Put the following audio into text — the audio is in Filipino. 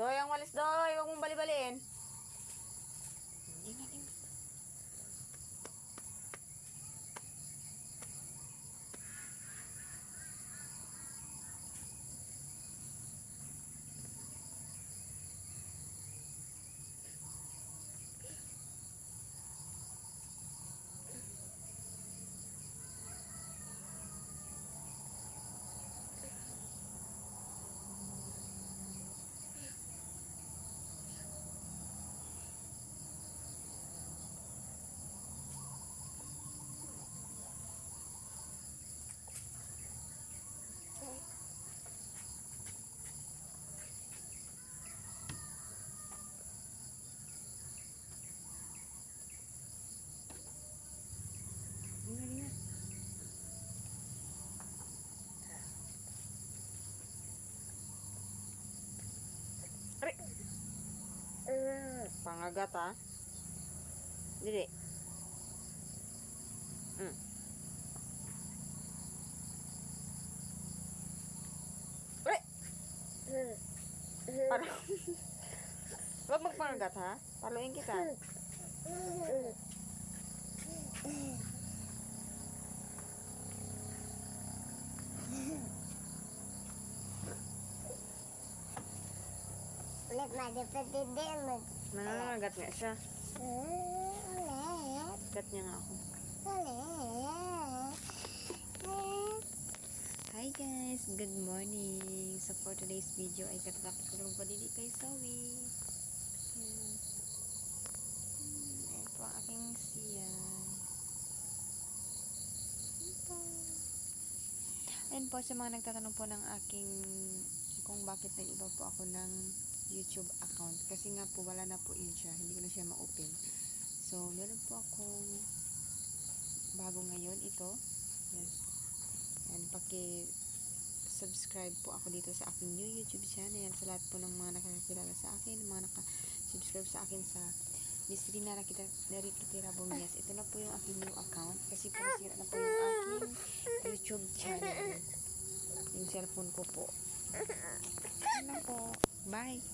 Doy, ang walis, Doy. Huwag mong bali-baliin. Hindi. Pangagat ha. Dili. Para. Wag magpangagat ha. Paluin kita. Ulit madipatid din. Nangangagat nga siya. Ulit. Gat niya nga ako. Ulit. Hi guys, good morning. So for today's video ay katatapos ko lang padili kay Zoe. Ayan. Ayan po ang aking siyan. Ayan po sa mga nagtatanong po ng aking kung bakit nag-iba po ako ng YouTube account. Kasi nga po wala na po yun siya. Hindi ko na siya ma-open. So meron po akong bago ngayon ito. Yes. And paki-subscribe po ako dito sa aking new YouTube channel. Sa lahat po ng mga nakakilala sa akin, mga naka-subscribe sa akin sa Miss Rina Narikitira Bumias. Ito na po yung aking new account. Kasi po nasira na po yung aking YouTube channel. Yung cellphone ko po. Ano po. Bye!